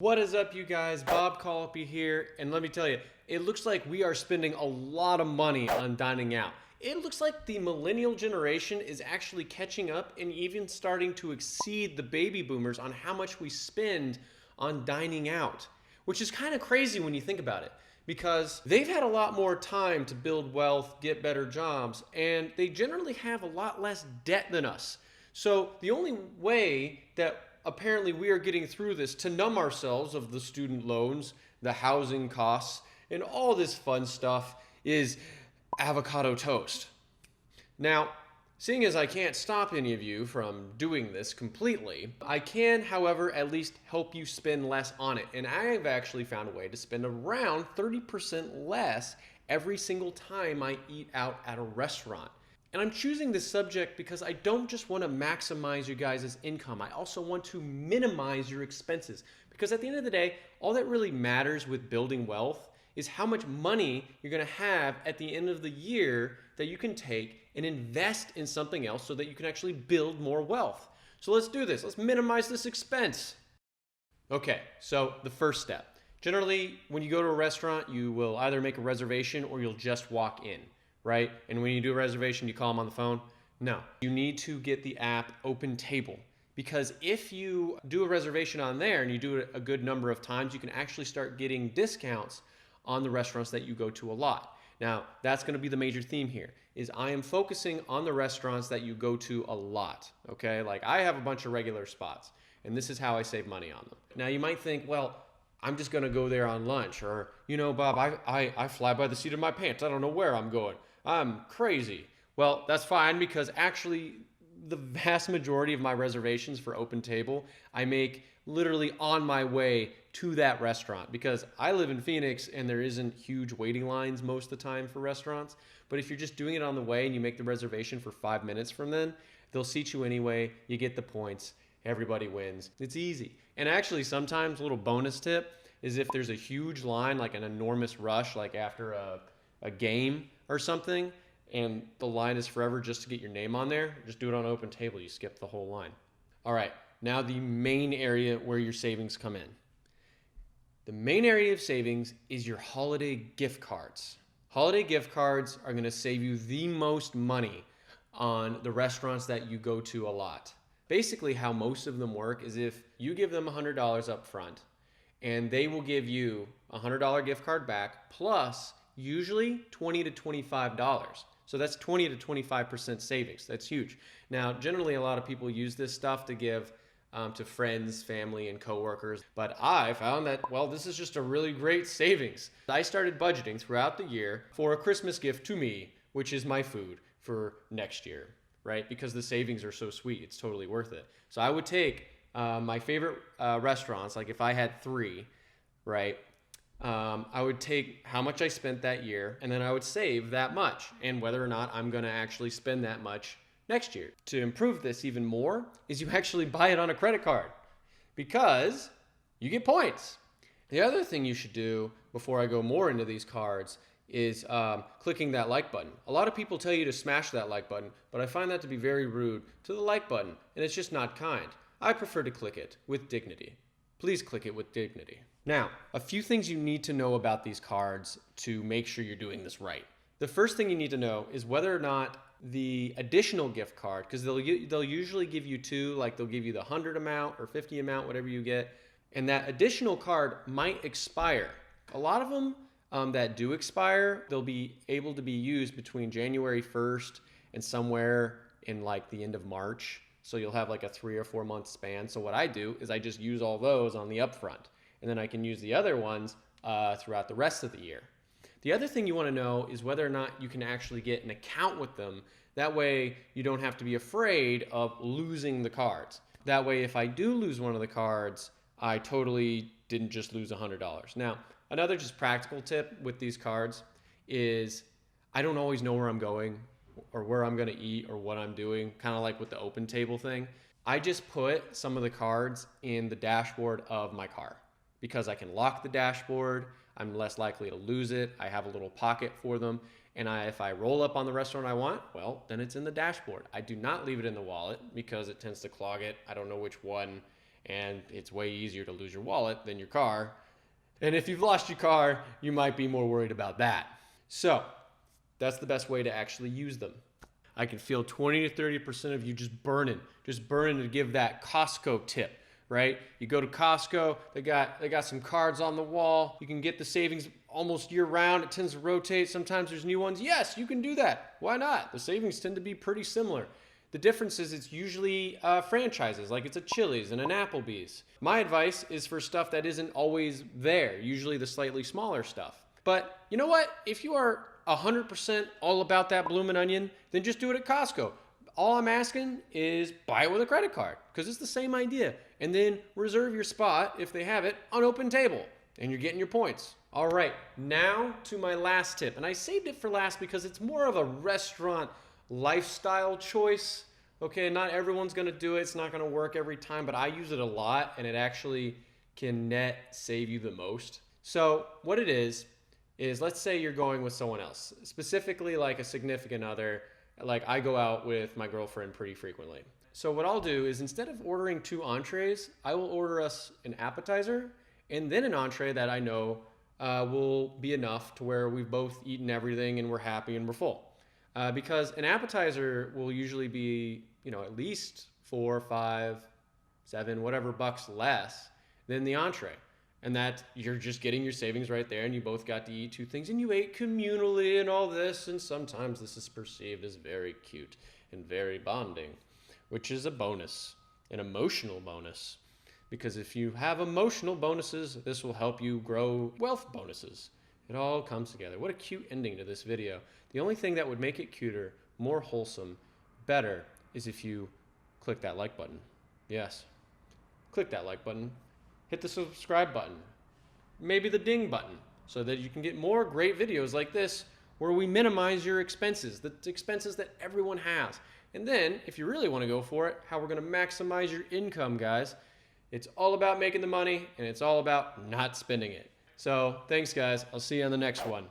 What is up, you guys? Bob Colopy here, and let me tell you, it looks like we are spending a lot of money on dining out. It looks like the millennial generation is actually catching up and even starting to exceed the baby boomers on how much we spend on dining out, which is kind of crazy when you think about it, because they've had a lot more time to build wealth, get better jobs, and they generally have a lot less debt than us. So the only way that apparently we are getting through this to numb ourselves of the student loans, the housing costs, and all this fun stuff is avocado toast. Now, seeing as I can't stop any of you from doing this completely, I can, however, at least help you spend less on it. And I have actually found a way to spend around 30% less every single time I eat out at a restaurant. And I'm choosing this subject because I don't just want to maximize you guys' income. I also want to minimize your expenses. Because at the end of the day, all that really matters with building wealth is how much money you're going to have at the end of the year that you can take and invest in something else so that you can actually build more wealth. So let's do this. Let's minimize this expense. Okay, so the first step. Generally, when you go to a restaurant, you will either make a reservation or you'll just walk in. Right? And when you do a reservation, you call them on the phone? No. You need to get the app Open Table, because if you do a reservation on there and you do it a good number of times, you can actually start getting discounts on the restaurants that you go to a lot. Now, that's going to be the major theme here, is I am focusing on the restaurants that you go to a lot, okay? Like I have a bunch of regular spots, and this is how I save money on them. Now, you might think, well, I'm just going to go there on lunch, or, Bob, I fly by the seat of my pants. I don't know where I'm going. I'm crazy. Well, that's fine, because actually the vast majority of my reservations for Open Table, I make literally on my way to that restaurant, because I live in Phoenix and there isn't huge waiting lines most of the time for restaurants. But if you're just doing it on the way and you make the reservation for 5 minutes from then, they'll seat you anyway. You get the points. Everybody wins. It's easy. And actually, sometimes a little bonus tip is if there's a huge line, like an enormous rush, like after a game or something, and the line is forever just to get your name on there, just do it on Open Table. You skip the whole line. All right, now the main area where your savings come in. The main area of savings is your holiday gift cards. Holiday gift cards are going to save you the most money on the restaurants that you go to a lot. Basically, how most of them work is if you give them $100 up front, and they will give you a $100 gift card back plus usually $20 to $25. So that's 20 to 25% savings. That's huge. Now, generally, a lot of people use this stuff to give to friends, family, and coworkers. But I found that, well, this is just a really great savings. I started budgeting throughout the year for a Christmas gift to me, which is my food for next year, right? Because the savings are so sweet. It's totally worth it. So I would take my favorite restaurants, like if I had 3, right? I would take how much I spent that year, and then I would save that much, and whether or not I'm going to actually spend that much next year. To improve this even more is you actually buy it on a credit card, because you get points. The other thing you should do before I go more into these cards is clicking that like button. A lot of people tell you to smash that like button, but I find that to be very rude to the like button, and it's just not kind. I prefer to click it with dignity. Please click it with dignity. Now, a few things you need to know about these cards to make sure you're doing this right. The first thing you need to know is whether or not the additional gift card, because they'll usually give you 2, like they'll give you the 100 amount or 50 amount, whatever you get, and that additional card might expire. A lot of them that do expire, they'll be able to be used between January 1st and somewhere in like the end of March. So you'll have like a 3 or 4 month span. So what I do is I just use all those on the upfront, and then I can use the other ones throughout the rest of the year. The other thing you want to know is whether or not you can actually get an account with them. That way you don't have to be afraid of losing the cards. That way, if I do lose one of the cards, I totally didn't just lose $100. Now, another just practical tip with these cards is I don't always know where I'm going or where I'm going to eat or what I'm doing, kind of like with the Open Table thing. I just put some of the cards in the dashboard of my car, because I can lock the dashboard. I'm less likely to lose it. I have a little pocket for them. And if I roll up on the restaurant I want, well, then it's in the dashboard. I do not leave it in the wallet because it tends to clog it. I don't know which one. And it's way easier to lose your wallet than your car. And if you've lost your car, you might be more worried about that. So that's the best way to actually use them. I can feel 20 to 30% of you just burning to give that Costco tip, right? You go to Costco, they got some cards on the wall. You can get the savings almost year round. It tends to rotate. Sometimes there's new ones. Yes, you can do that. Why not? The savings tend to be pretty similar. The difference is it's usually franchises, like it's a Chili's and an Applebee's. My advice is for stuff that isn't always there, usually the slightly smaller stuff. But you know what? If you are 100% all about that bloomin' onion, then just do it at Costco. All I'm asking is buy it with a credit card, because it's the same idea. And then reserve your spot, if they have it, on open table, and you're getting your points. All right, now to my last tip. And I saved it for last because it's more of a restaurant lifestyle choice. Okay, not everyone's gonna do it. It's not gonna work every time, but I use it a lot, and it actually can net save you the most. So what it is let's say you're going with someone else, specifically like a significant other. Like I go out with my girlfriend pretty frequently. So what I'll do is instead of ordering 2 entrees, I will order us an appetizer and then an entree that I know will be enough to where we've both eaten everything and we're happy and we're full. Because an appetizer will usually be, at least 4, 5, 7, whatever bucks less than the entree. And that you're just getting your savings right there, and you both got to eat 2 things, and you ate communally and all this, and sometimes this is perceived as very cute and very bonding, which is a bonus, an emotional bonus. Because if you have emotional bonuses, this will help you grow wealth bonuses. It all comes together. What a cute ending to this video. The only thing that would make it cuter, more wholesome, better, is if you click that like button. Yes, click that like button. Hit the subscribe button, maybe the ding button, so that you can get more great videos like this where we minimize your expenses, the expenses that everyone has. And then, if you really want to go for it, how we're going to maximize your income, guys. It's all about making the money, and it's all about not spending it. So, thanks, guys. I'll see you on the next one.